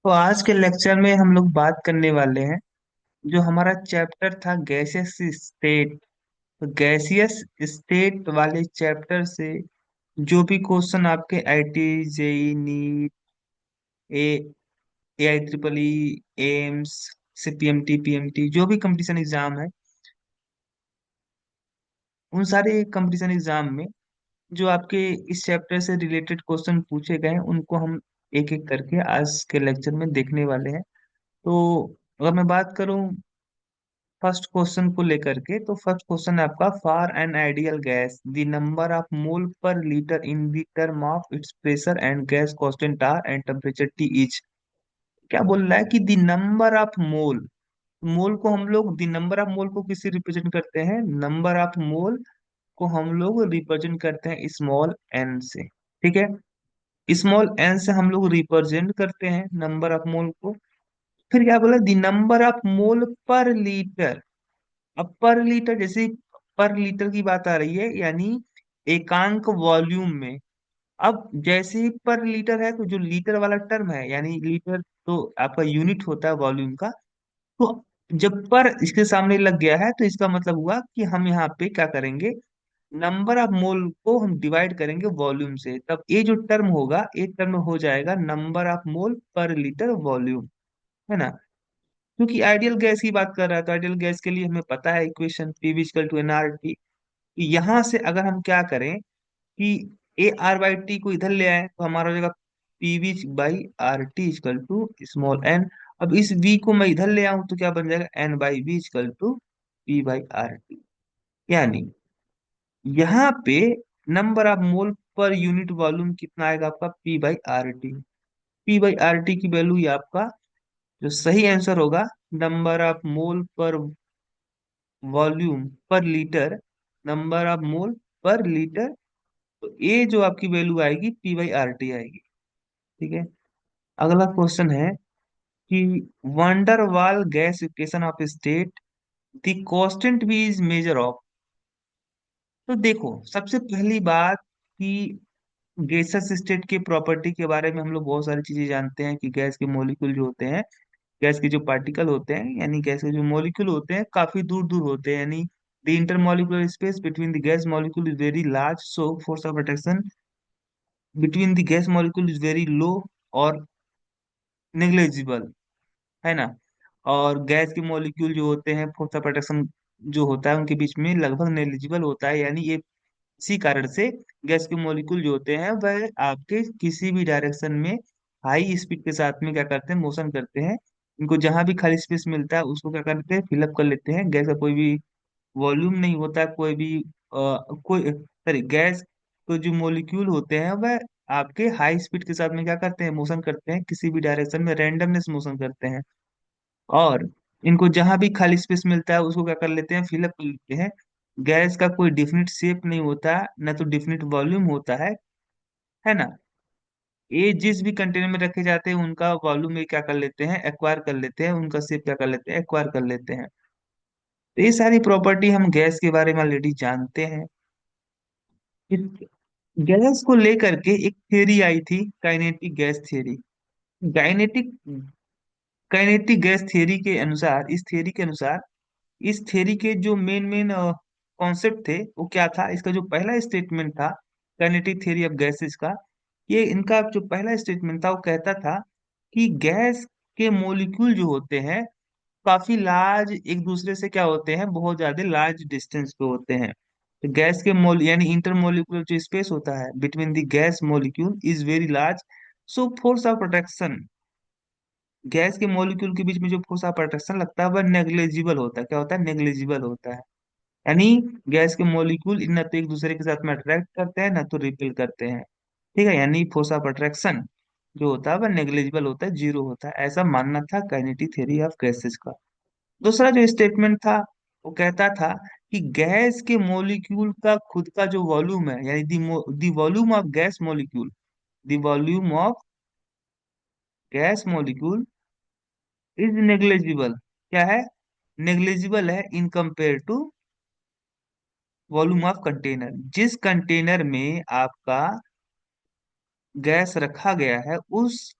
तो आज के लेक्चर में हम लोग बात करने वाले हैं। जो हमारा चैप्टर था गैसियस स्टेट। तो गैसियस स्टेट वाले चैप्टर से जो भी क्वेश्चन आपके IT JEE NEET A AI triple E AIIMS CPMT PMT जो भी कंपटीशन एग्जाम है, उन सारे कंपटीशन एग्जाम में जो आपके इस चैप्टर से रिलेटेड क्वेश्चन पूछे गए हैं उनको हम एक एक करके आज के लेक्चर में देखने वाले हैं। तो अगर मैं बात करूं फर्स्ट क्वेश्चन को लेकर के, तो फर्स्ट क्वेश्चन है आपका, for an ideal gas the number of mole per litre in the term of its pressure and gas constant R and temperature T is. क्या बोल रहा है कि the number of mole, mole को हम लोग, द नंबर ऑफ मोल को किससे रिप्रेजेंट करते हैं? नंबर ऑफ मोल को हम लोग रिप्रेजेंट करते हैं स्मॉल एन से। ठीक है, स्मॉल एन से हम लोग रिप्रेजेंट करते हैं नंबर ऑफ मोल को। फिर क्या बोला, the number of mole per litre. अब पर लीटर, जैसे पर लीटर की बात आ रही है, यानी एकांक वॉल्यूम में। अब जैसे ही पर लीटर है तो जो लीटर वाला टर्म है, यानी लीटर तो आपका यूनिट होता है वॉल्यूम का। तो जब पर इसके सामने लग गया है तो इसका मतलब हुआ कि हम यहाँ पे क्या करेंगे, नंबर ऑफ मोल को हम डिवाइड करेंगे वॉल्यूम से, तब ये जो टर्म होगा, ये टर्म हो जाएगा number of mole per litre volume, है ना। क्योंकि आइडियल गैस की बात कर रहा है तो आइडियल गैस के लिए हमें पता है equation P equal to N R T. यहाँ से अगर हम क्या करें कि ए आर बाई टी को इधर ले आए तो हमारा हो जाएगा P V by R T equal to small N. अब इस v को मैं इधर ले आऊं तो क्या बन जाएगा, N by V equal to P by R T. यानी यहाँ पे number of mole per unit volume कितना आएगा आपका, P by R T. P by R T की वैल्यू ये आपका जो सही आंसर होगा, नंबर ऑफ मोल पर वॉल्यूम पर litre, number of mole per litre. तो ये जो आपकी वैल्यू आएगी पी बाई आर टी आएगी। ठीक है, अगला क्वेश्चन है कि वंडर वाल gas equation of state the constant भी इज मेजर ऑफ। तो देखो, सबसे पहली बात कि गैसेस स्टेट की प्रॉपर्टी के बारे में हम लोग बहुत सारी चीजें जानते हैं कि गैस के मॉलिक्यूल जो होते हैं, गैस के जो पार्टिकल होते हैं, यानी गैस के जो मॉलिक्यूल होते हैं काफी दूर दूर होते हैं, यानी the intermolecular space between the gas molecule is very large, so force of attraction between the gas molecule is very low और नेग्लेजिबल, है ना। और गैस के मॉलिक्यूल जो होते हैं, फोर्स ऑफ अट्रैक्शन जो होता है उनके बीच में लगभग नेग्लिजिबल होता है, यानी ये इसी कारण से गैस के मॉलिक्यूल जो होते हैं वह आपके किसी भी डायरेक्शन में हाई स्पीड के साथ में क्या करते हैं, मोशन करते हैं। इनको जहां भी खाली स्पेस मिलता है उसको क्या करते हैं, फिलअप कर लेते हैं। गैस का कोई भी वॉल्यूम नहीं होता है, कोई भी कोई सॉरी, गैस के जो मॉलिक्यूल होते हैं वह आपके हाई स्पीड के साथ में क्या करते हैं, मोशन करते हैं, किसी भी डायरेक्शन में रैंडमनेस मोशन करते हैं। और इनको जहां भी खाली स्पेस मिलता है उसको क्या कर लेते हैं, फिलअप कर लेते हैं। गैस का कोई डिफिनिट शेप नहीं होता, न तो डिफिनिट वॉल्यूम होता है ना। ये जिस भी कंटेनर में रखे जाते हैं उनका वॉल्यूम ये क्या कर लेते हैं, एक्वायर कर लेते हैं, उनका शेप क्या कर लेते हैं, एक्वायर कर लेते हैं। तो ये सारी प्रॉपर्टी हम गैस के बारे में ऑलरेडी जानते हैं। इस गैस को लेकर के एक थ्योरी आई थी, kinetic gas theory. Kinetic kinetic gas theory के अनुसार, इस थ्योरी के अनुसार, इस थ्योरी के जो मेन मेन कॉन्सेप्ट थे वो क्या था। इसका जो पहला स्टेटमेंट था, काइनेटिक थ्योरी ऑफ गैसेस का, ये इनका जो पहला स्टेटमेंट था वो कहता था कि गैस के मॉलिक्यूल जो होते हैं काफी लार्ज, एक दूसरे से क्या होते हैं, बहुत ज्यादा लार्ज डिस्टेंस पे होते हैं। तो गैस के मोल यानी इंटरमोलिकुलर जो स्पेस होता है between the gas molecule is very large, so force of attraction, gas के मॉलिक्यूल के बीच में जो फोर्स ऑफ अट्रैक्शन लगता है वह नेग्लेजिबल होता है। क्या होता है, नेग्लेजिबल होता है। यानी गैस के मॉलिक्यूल न तो एक दूसरे के साथ में अट्रैक्ट करते हैं, न तो रिपेल करते हैं। ठीक है, यानी फोर्स ऑफ अट्रैक्शन जो होता है वह नेग्लेजिबल होता है, जीरो होता है, ऐसा मानना था काइनेटिक थ्योरी ऑफ गैसेस का। दूसरा जो स्टेटमेंट था वो कहता था कि गैस के मॉलिक्यूल का खुद का जो वॉल्यूम है, यानी the volume of gas molecule, the volume of gas molecule is negligible. क्या है, नेग्लेजिबल है in compare to volume of container. जिस कंटेनर में आपका गैस रखा गया है उस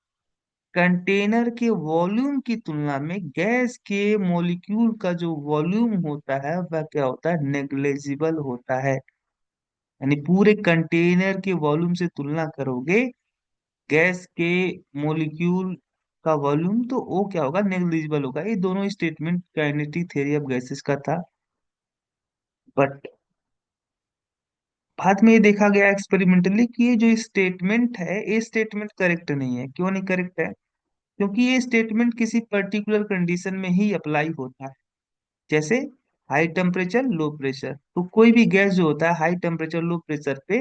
कंटेनर के वॉल्यूम की तुलना में गैस के मॉलिक्यूल का जो वॉल्यूम होता है वह क्या होता है, नेग्लेजिबल होता है। यानी पूरे कंटेनर के वॉल्यूम से तुलना करोगे गैस के मॉलिक्यूल का वॉल्यूम, तो वो क्या होगा, नेग्लिजिबल होगा। ये दोनों statement kinetic theory of gases का था। बट बाद में ये देखा गया एक्सपेरिमेंटली कि ये जो स्टेटमेंट है, ये स्टेटमेंट करेक्ट नहीं है। क्यों नहीं करेक्ट है? क्योंकि ये स्टेटमेंट किसी पर्टिकुलर कंडीशन में ही अप्लाई होता है। जैसे हाई टेम्परेचर लो प्रेशर, तो कोई भी गैस जो होता है हाई टेम्परेचर लो प्रेशर पे,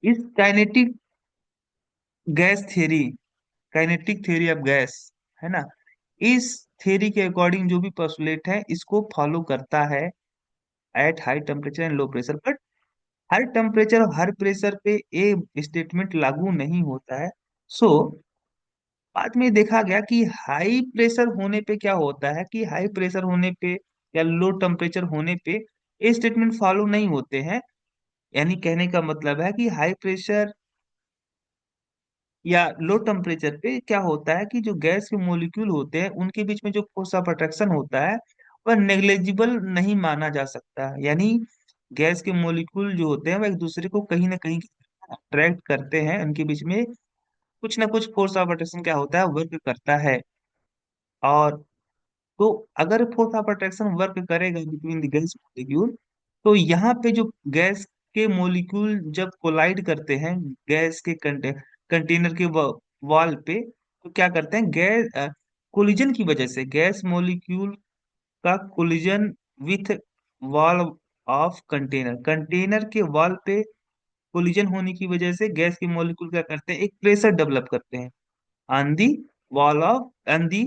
इस kinetic gas theory, kinetic theory of gas, है ना, इस थ्योरी के अकॉर्डिंग जो भी पोस्टुलेट है इसको फॉलो करता है at high temperature and low pressure. But her temperature और हर प्रेशर पे ये स्टेटमेंट लागू नहीं होता है। सो बाद में देखा गया कि हाई प्रेशर होने पे क्या होता है, कि हाई प्रेशर होने पे या लो टेम्परेचर होने पे ये स्टेटमेंट फॉलो नहीं होते हैं। यानी कहने का मतलब है कि हाई प्रेशर या लो टेम्परेचर पे क्या होता है कि जो गैस के मॉलिक्यूल होते हैं उनके बीच में जो फोर्स ऑफ अट्रैक्शन होता है वह नेग्लेजिबल नहीं माना जा सकता। यानी गैस के मॉलिक्यूल जो होते हैं वह एक दूसरे को कहीं ना कहीं अट्रैक्ट करते हैं, उनके बीच में कुछ ना कुछ फोर्स ऑफ अट्रैक्शन क्या होता है, वर्क करता है। और तो अगर फोर्स ऑफ अट्रैक्शन वर्क करेगा बिटवीन द गैस मॉलिक्यूल, तो यहाँ पे जो गैस के मॉलिक्यूल जब कोलाइड करते हैं गैस के कंटेनर के वॉल पे, तो क्या करते हैं, गैस कोलिजन की वजह से गैस मॉलिक्यूल का collision with wall of container, container के वॉल पे कोलिजन होने की वजह से गैस के मॉलिक्यूल क्या करते हैं, एक प्रेशर डेवलप करते हैं on the on the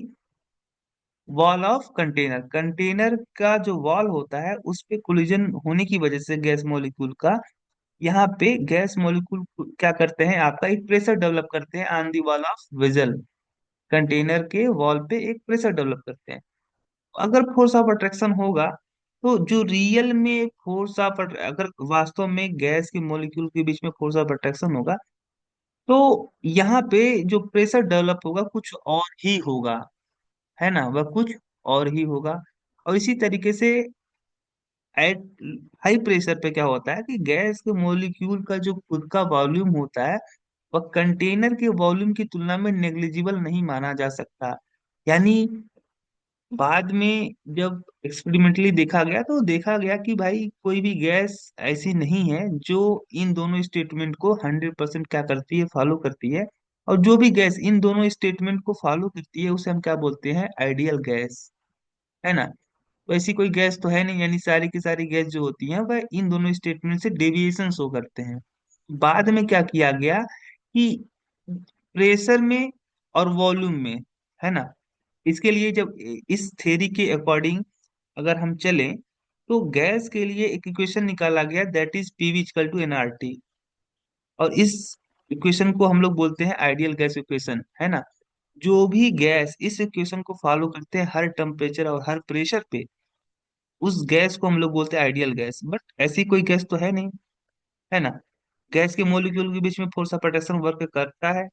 wall of container. Container का जो वॉल होता है उस पे कोलिजन होने की वजह से गैस मॉलिक्यूल का, यहाँ पे गैस मॉलिक्यूल क्या करते हैं, आपका एक प्रेशर डेवलप करते हैं on the wall of vessel. Container के वॉल पे एक प्रेशर डेवलप करते हैं। अगर फोर्स ऑफ अट्रैक्शन होगा तो जो रियल में फोर्स ऑफ, अगर वास्तव में गैस के मॉलिक्यूल के बीच में फोर्स ऑफ अट्रैक्शन होगा, तो यहाँ पे जो प्रेशर डेवलप होगा कुछ और ही होगा, है ना, वह कुछ और ही होगा। और इसी तरीके से एट हाई प्रेशर पे क्या होता है कि गैस के मॉलिक्यूल का जो खुद का वॉल्यूम होता है वह कंटेनर के वॉल्यूम की तुलना में नेग्लिजिबल नहीं माना जा सकता। यानी बाद में जब एक्सपेरिमेंटली देखा गया तो देखा गया कि भाई कोई भी गैस ऐसी नहीं है जो इन दोनों स्टेटमेंट को 100% क्या करती है, फॉलो करती है। और जो भी गैस इन दोनों स्टेटमेंट को फॉलो करती है उसे हम क्या बोलते हैं, आइडियल गैस, है ना। तो ऐसी कोई गैस तो है नहीं, यानी सारी की सारी गैस जो होती हैं वह इन दोनों स्टेटमेंट से डेविएशन शो करते हैं। बाद में क्या किया गया कि प्रेशर में और वॉल्यूम में, है ना, इसके लिए जब इस थ्योरी के अकॉर्डिंग अगर हम चलें तो गैस के लिए एक इक्वेशन निकाला गया, that is PV equal to NRT. और इस इक्वेशन को हम लोग बोलते हैं आइडियल गैस इक्वेशन, है ना। जो भी गैस इस इक्वेशन को फॉलो करते हैं हर टेम्परेचर और हर प्रेशर पे, उस गैस को हम लोग बोलते हैं आइडियल गैस। बट ऐसी कोई गैस तो है नहीं, है ना। गैस के मॉलिक्यूल के बीच में फोर्स ऑफ अट्रैक्शन वर्क करता है,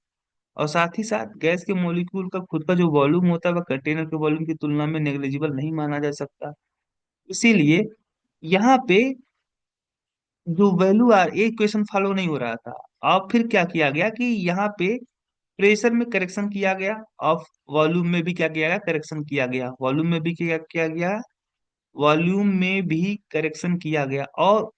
और साथ ही साथ गैस के मॉलिक्यूल का खुद का जो वॉल्यूम होता है वह कंटेनर के वॉल्यूम की तुलना में नेग्लिजिबल नहीं माना जा सकता। इसीलिए यहाँ पे जो वैल्यू आ एक क्वेश्चन फॉलो नहीं हो रहा था। अब फिर क्या किया गया कि यहाँ पे प्रेशर में करेक्शन किया गया, और वॉल्यूम में भी क्या किया गया, करेक्शन किया गया। वॉल्यूम में भी क्या किया गया, वॉल्यूम में भी करेक्शन किया गया। और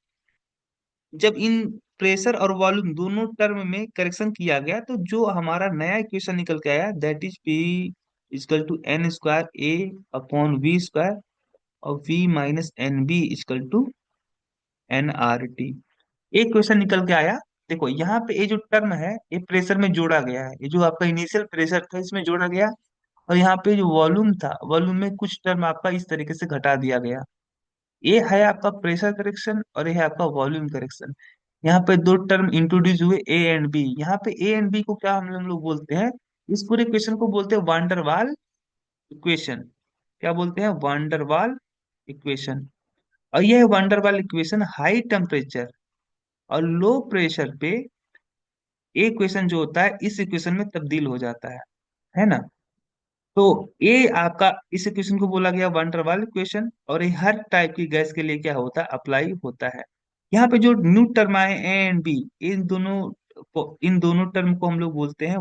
जब इन प्रेशर और वॉल्यूम दोनों टर्म में करेक्शन किया गया तो जो हमारा नया इक्वेशन निकल के आया, that is P equal to n square a upon V square, और V minus n b equal to N R T. एक क्वेश्चन निकल के आया। देखो यहाँ पे ये जो टर्म है ये प्रेशर में जोड़ा गया है, ये जो आपका इनिशियल प्रेशर था इसमें जोड़ा गया। और यहाँ पे जो वॉल्यूम था, वॉल्यूम में कुछ टर्म आपका इस तरीके से घटा दिया गया। ये है आपका प्रेशर करेक्शन और ये है आपका वॉल्यूम करेक्शन। यहाँ पे दो टर्म इंट्रोड्यूस हुए ए एंड बी। यहाँ पे ए एंड बी को क्या हम लोग बोलते हैं, इस पूरे इक्वेशन को बोलते हैं वांडरवाल इक्वेशन। क्या बोलते हैं, वांडरवाल इक्वेशन। और यह वांडरवाल इक्वेशन हाई टेम्परेचर और लो प्रेशर पे एक इक्वेशन जो होता है इस इक्वेशन में तब्दील हो जाता है। है ना। तो ये आपका इस क्वेश्चन को बोला गया वंडर वाल क्वेश्चन, और ये हर टाइप की गैस के लिए क्या होता है, अप्लाई होता है। यहाँ पे जो न्यू टर्म आए ए एंड बी, इन दोनों टर्म को हम लोग बोलते हैं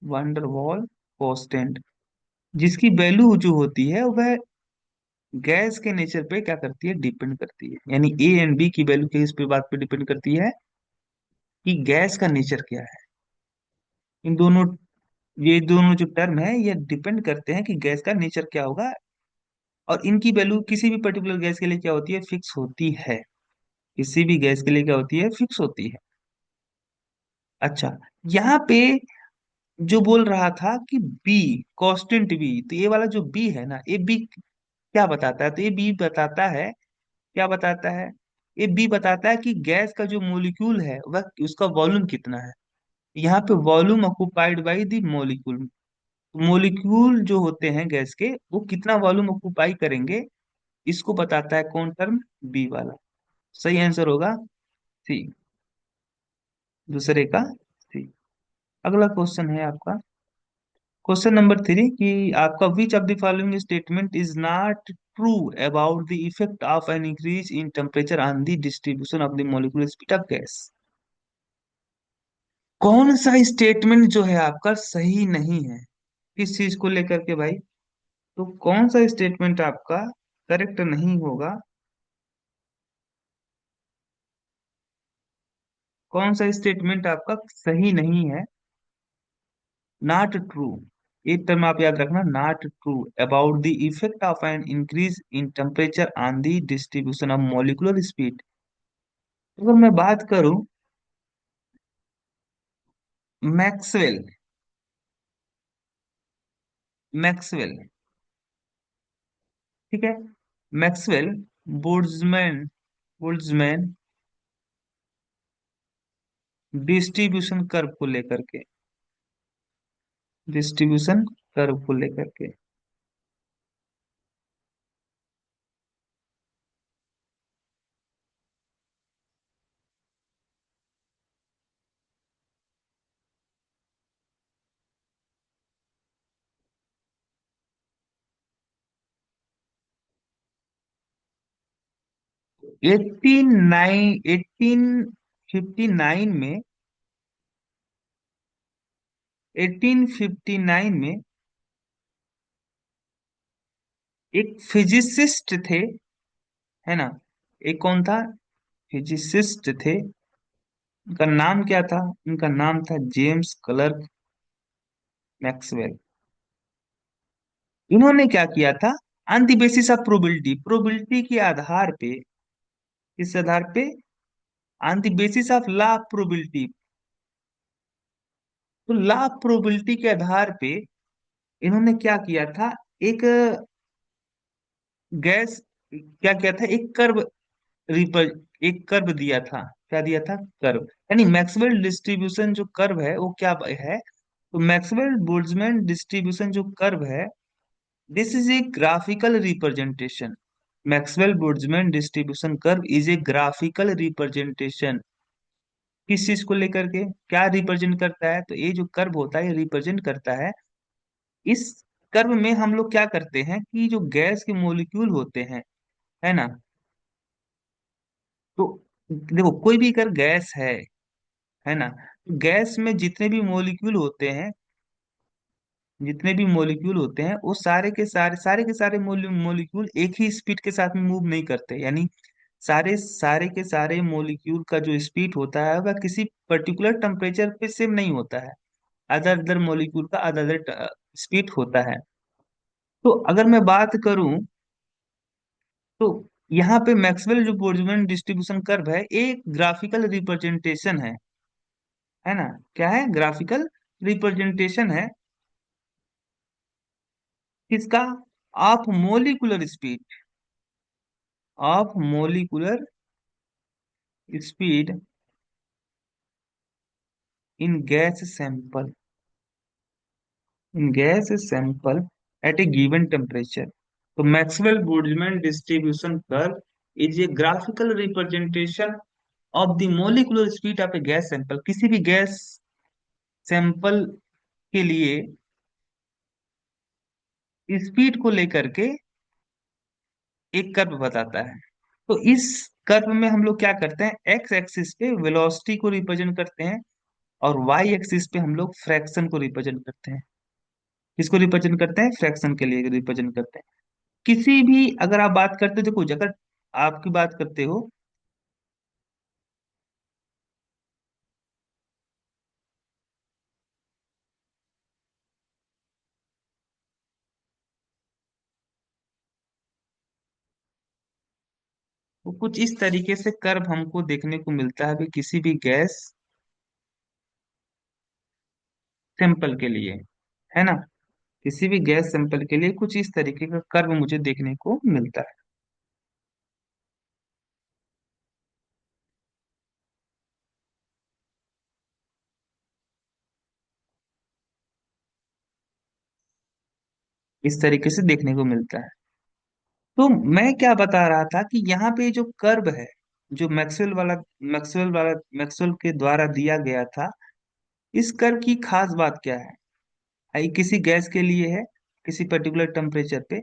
वंडर वाल कांस्टेंट, जिसकी वैल्यू जो होती है वह गैस के नेचर पे क्या करती है, डिपेंड करती है। यानी ए एंड बी की वैल्यू किस पे, बात पे डिपेंड करती है कि गैस का नेचर क्या है। इन दोनों ये दोनों जो टर्म है ये डिपेंड करते हैं कि गैस का नेचर क्या होगा, और इनकी वैल्यू किसी भी पर्टिकुलर गैस के लिए क्या होती है, फिक्स होती है। किसी भी गैस के लिए क्या होती है, फिक्स होती है। अच्छा, यहाँ पे जो बोल रहा था कि बी, कांस्टेंट बी, तो ये वाला जो बी है ना, ये बी क्या बताता है, तो ये बी बताता है, क्या बताता है, ये बी बताता है कि गैस का जो मोलिक्यूल है वह उसका वॉल्यूम कितना है। यहाँ पे volume occupied by the molecule, molecule जो होते हैं गैस के वो कितना वॉल्यूम ऑक्युपाई करेंगे, इसको बताता है कौन टर्म, बी वाला। सही आंसर होगा सी, दूसरे का सी। अगला क्वेश्चन है आपका, क्वेश्चन नंबर 3, कि आपका which of the following statement is not true about the effect of an increase in temperature on the distribution of the molecular speed of gas. कौन सा स्टेटमेंट जो है आपका सही नहीं है, किस चीज को लेकर के भाई, तो कौन सा स्टेटमेंट आपका करेक्ट नहीं होगा, कौन सा स्टेटमेंट आपका सही नहीं है। नॉट ट्रू, एक टर्म आप याद रखना, not true about the effect of an increase in temperature on the distribution of molecular speed. अगर मैं बात करूं, मैक्सवेल, मैक्सवेल, ठीक है, Maxwell, Boltzmann, Boltzmann distribution curve को लेकर के, डिस्ट्रीब्यूशन कर्व को लेकर के 1859 में, 1859 में एक फिजिसिस्ट थे, है ना, एक कौन था, फिजिसिस्ट थे, उनका नाम क्या था, उनका नाम था जेम्स क्लर्क मैक्सवेल। इन्होंने क्या किया था, on the basis of probability, probability के आधार पे, किस आधार पे, on the basis of law of probability, तो लॉ ऑफ प्रोबेबिलिटी के आधार पे इन्होंने क्या किया था, एक गैस, क्या किया था, एक कर्व, रिपर एक कर्व दिया था, क्या दिया था, कर्व। यानी मैक्सवेल डिस्ट्रीब्यूशन जो कर्व है वो क्या है, तो मैक्सवेल बोल्ट्जमैन डिस्ट्रीब्यूशन जो कर्व है, this is a graphical representation. Maxwell Boltzmann distribution curve is a graphical representation, किस चीज को लेकर के, क्या रिप्रेजेंट करता है, तो ये जो कर्व होता है ये रिप्रेजेंट करता है, इस कर्व में हम लोग क्या करते हैं कि जो गैस के मोलिक्यूल होते हैं, है ना, तो देखो कोई भी अगर गैस है ना, तो गैस में जितने भी मॉलिक्यूल होते हैं वो सारे के सारे मॉलिक्यूल एक ही स्पीड के साथ में मूव नहीं करते। यानी सारे के सारे मॉलिक्यूल का जो स्पीड होता है वह किसी पर्टिकुलर टेम्परेचर पे सेम नहीं होता है, अदर अदर मॉलिक्यूल का अदर अदर स्पीड होता है। तो अगर मैं बात करूं, तो यहाँ पे मैक्सवेल जो बोल्ट्जमैन डिस्ट्रीब्यूशन कर्व है एक ग्राफिकल रिप्रेजेंटेशन है ना, क्या है, ग्राफिकल रिप्रेजेंटेशन है, किसका, of molecular speed, of molecular speed in gas sample, in gas sample at a given temperature. तो Maxwell Boltzmann distribution curve is a graphical representation of the molecular speed of a gas sample, किसी भी gas sample के लिए speed को लेकर के एक curve बताता है। तो इस कर्व में हम लोग क्या करते हैं, एक्स एक्सिस पे वेलोसिटी को रिप्रेजेंट करते हैं, और वाई एक्सिस पे हम लोग फ्रैक्शन को रिप्रेजेंट करते हैं। किसको रिप्रेजेंट करते हैं, फ्रैक्शन के लिए रिप्रेजेंट करते हैं। किसी भी अगर आप बात करते हो, देखो अगर आपकी बात करते हो, तो कुछ इस तरीके से कर्व हमको देखने को मिलता है भी किसी भी गैस सैंपल के लिए, है ना। किसी भी गैस सैंपल के लिए कुछ इस तरीके का कर्व मुझे देखने को मिलता है। इस तरीके से देखने को मिलता है। तो मैं क्या बता रहा था कि यहाँ पे जो कर्व है, जो मैक्सवेल के द्वारा दिया गया था, इस कर्व की खास बात क्या है। ये किसी गैस के लिए है, किसी पर्टिकुलर टेम्परेचर पे।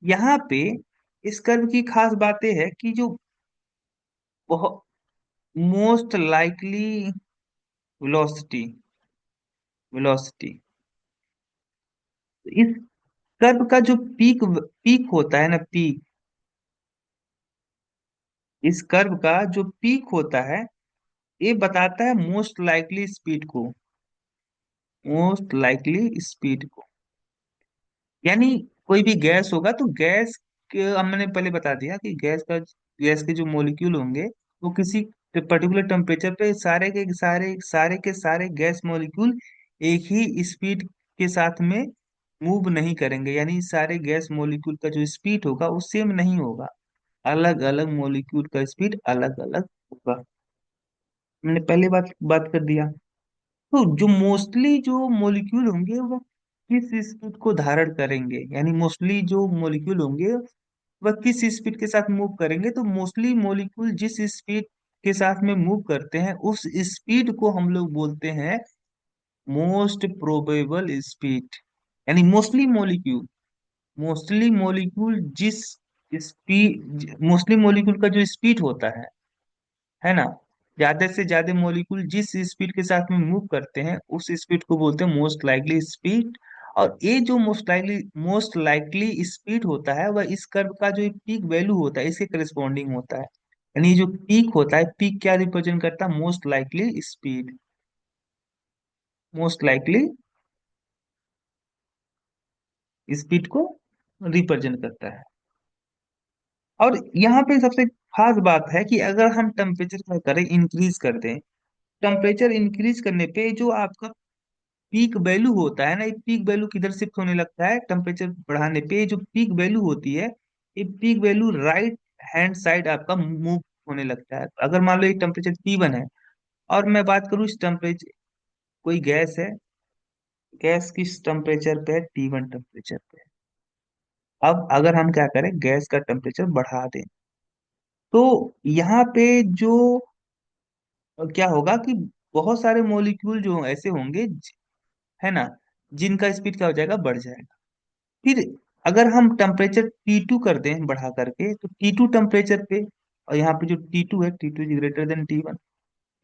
यहाँ पे इस कर्व की खास बातें है कि जो बहुत मोस्ट लाइकली वेलोसिटी वेलोसिटी इस कर्व का जो पीक पीक होता है ना, पीक, इस कर्व का जो पीक होता है, ये बताता है मोस्ट लाइकली स्पीड को, मोस्ट लाइकली स्पीड को। यानी कोई भी गैस होगा तो गैस के, हमने पहले बता दिया कि गैस के जो मॉलिक्यूल होंगे वो किसी पर्टिकुलर टेम्परेचर पे सारे के सारे गैस मॉलिक्यूल एक ही स्पीड के साथ में मूव नहीं करेंगे। यानी सारे गैस मॉलिक्यूल का जो स्पीड होगा वो सेम नहीं होगा, अलग अलग मॉलिक्यूल का स्पीड अलग अलग होगा। हमने पहले बात बात कर दिया। तो जो मोस्टली जो मॉलिक्यूल होंगे वो किस स्पीड को धारण करेंगे, यानी मोस्टली जो मॉलिक्यूल होंगे वह किस स्पीड के साथ मूव करेंगे। तो मोस्टली मॉलिक्यूल जिस स्पीड के साथ में मूव करते हैं उस स्पीड को हम लोग बोलते हैं मोस्ट प्रोबेबल स्पीड। यानी मोस्टली मॉलिक्यूल जिस स्पीड मोस्टली मॉलिक्यूल का जो स्पीड होता है ना, ज्यादा से ज्यादा मॉलिक्यूल जिस स्पीड के साथ में मूव करते हैं उस स्पीड को बोलते हैं मोस्ट लाइकली स्पीड। और ये जो मोस्ट लाइकली स्पीड होता है वह इस कर्व का जो पीक वैल्यू होता है इसके करस्पॉन्डिंग होता है। यानी जो पीक होता है, पीक क्या रिप्रेजेंट करता है, most likely speed, most likely speed को रिप्रेजेंट करता है। और यहाँ पे सबसे खास बात है कि अगर हम टेम्परेचर क्या करें, इंक्रीज कर दें, टेम्परेचर इंक्रीज करने पे जो आपका पीक वैल्यू होता है ना, ये पीक वैल्यू किधर शिफ्ट होने लगता है, टेम्परेचर बढ़ाने पे जो पीक वैल्यू होती है, ये peak value right hand side आपका मूव होने लगता है। अगर मान लो ये टेम्परेचर T1 है और मैं बात करूँ इस टेम्परेचर, कोई गैस है, गैस किस टेम्परेचर पे है, T1 टेम्परेचर पे है। अब अगर हम क्या करें, गैस का टेम्परेचर बढ़ा दें, तो यहाँ पे जो क्या होगा कि बहुत सारे मॉलिक्यूल जो ऐसे होंगे, है ना, जिनका स्पीड क्या हो जाएगा, बढ़ जाएगा। फिर अगर हम टेम्परेचर T2 कर दें बढ़ा करके, तो T2 टेम्परेचर पे, और यहाँ पे जो T2 है, T2 is greater than T1,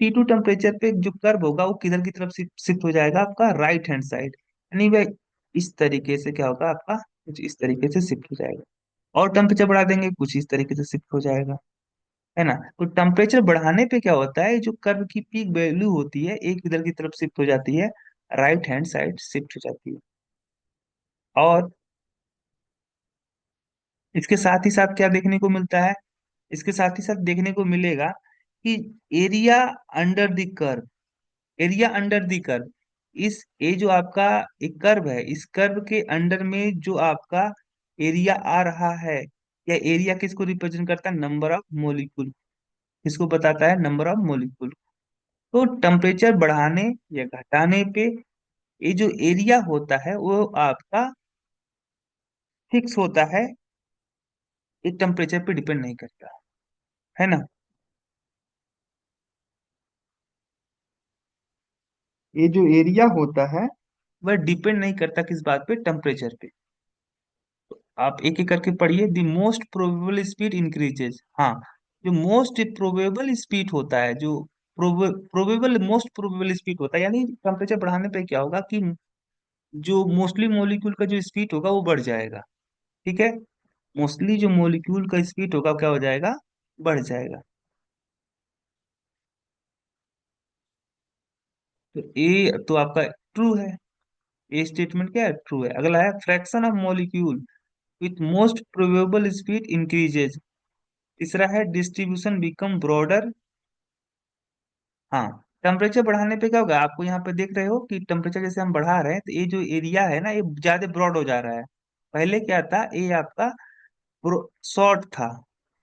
T2 temperature पे जो कर्व होगा वो किधर की तरफ शिफ्ट हो जाएगा, आपका राइट हैंड साइड। यानी वह इस तरीके से क्या होगा, आपका कुछ इस तरीके से शिफ्ट हो जाएगा। और टेम्परेचर बढ़ा देंगे, कुछ इस तरीके से शिफ्ट हो जाएगा, है ना। तो टेम्परेचर बढ़ाने पे क्या होता है, जो कर्व की पीक वैल्यू होती है एक इधर की तरफ शिफ्ट हो जाती है, राइट हैंड साइड शिफ्ट हो जाती है। और इसके साथ ही साथ क्या देखने को मिलता है, इसके साथ ही साथ देखने को मिलेगा कि area under the curve, area under the curve, इस ये जो आपका एक कर्व है, इस कर्व के अंडर में जो आपका एरिया आ रहा है, या एरिया किसको रिप्रेजेंट करता है, नंबर ऑफ मोलिक्यूल, किसको बताता है, नंबर ऑफ मोलिक्यूल। तो टेम्परेचर बढ़ाने या घटाने पे ये जो एरिया होता है वो आपका फिक्स होता है, एक टेम्परेचर पे डिपेंड नहीं करता, है ना। ये जो एरिया होता है वह डिपेंड नहीं करता किस बात पे, टेम्परेचर पे। आप एक एक करके पढ़िए। The most probable speed increases. हाँ, जो मोस्ट प्रोबेबल स्पीड होता है, जो प्रोबेबल मोस्ट प्रोबेबल स्पीड होता है, यानी टेम्परेचर बढ़ाने पे क्या होगा कि जो मोस्टली मॉलिक्यूल का जो स्पीड होगा वो बढ़ जाएगा। ठीक है, मोस्टली जो मॉलिक्यूल का स्पीड होगा क्या हो जाएगा, बढ़ जाएगा। तो ए तो आपका ट्रू है, ए स्टेटमेंट क्या है, ट्रू है। अगला है fraction of molecule with most probable speed increases. तीसरा है डिस्ट्रीब्यूशन बिकम ब्रॉडर। हाँ, टेम्परेचर बढ़ाने पे क्या होगा, आपको यहाँ पे देख रहे हो कि टेम्परेचर जैसे हम बढ़ा रहे हैं तो ये जो एरिया है ना ये ज्यादा ब्रॉड हो जा रहा है। पहले क्या था, ये आपका शॉर्ट था,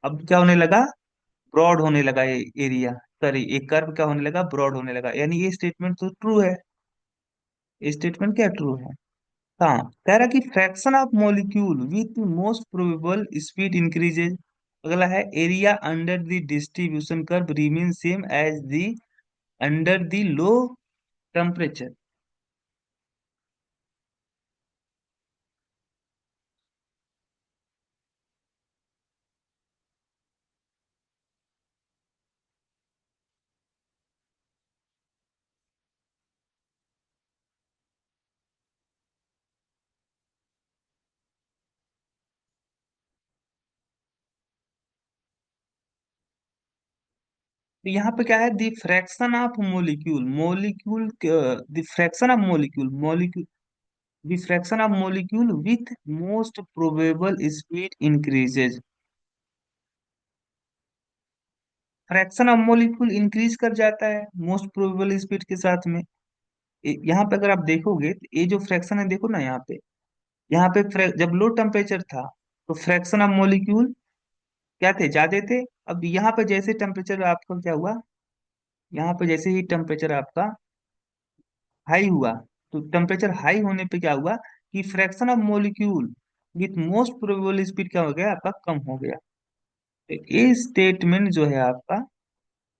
अब क्या होने लगा, ब्रॉड होने लगा ये एरिया। सॉरी, ये कर्व क्या होने लगा, ब्रॉड होने लगा। यानी ये स्टेटमेंट तो ट्रू है, ये स्टेटमेंट क्या ट्रू है। हाँ, कह रहा कि fraction of molecule with most probable speed increases. अगला है area under the distribution curve remain same as the under the low temperature. तो यहाँ पे क्या है, the fraction of molecule, molecule the fraction of molecule, molecule the fraction of molecule with most probable speed increases. Fraction of molecule increase कर जाता है most probable speed के साथ में। यहाँ पे अगर आप देखोगे तो ये जो फ्रैक्शन है, देखो ना यहाँ पे, यहाँ पे जब लो टेम्परेचर था तो फ्रैक्शन ऑफ मॉलिक्यूल क्या थे, ज्यादा थे। अब यहाँ पे जैसे टेम्परेचर आपका क्या हुआ, यहाँ पे जैसे ही टेम्परेचर आपका हाई हुआ, तो टेम्परेचर हाई होने पे क्या हुआ कि fraction of molecule with most probable speed क्या हो गया, आपका कम हो गया। तो ये स्टेटमेंट जो है आपका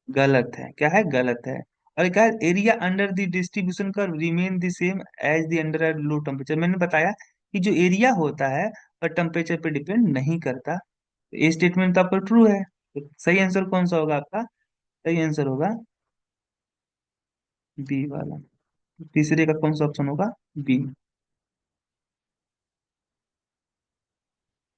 गलत है। क्या है, गलत है। और क्या है, एरिया अंडर द डिस्ट्रीब्यूशन का remain the same as the under at low temperature. मैंने बताया कि जो एरिया होता है वह टेम्परेचर पे डिपेंड नहीं करता। तो ये स्टेटमेंट तो आपका ट्रू है। तो सही आंसर कौन सा होगा आपका, सही आंसर होगा बी वाला। तीसरे का कौन सा ऑप्शन होगा, बी।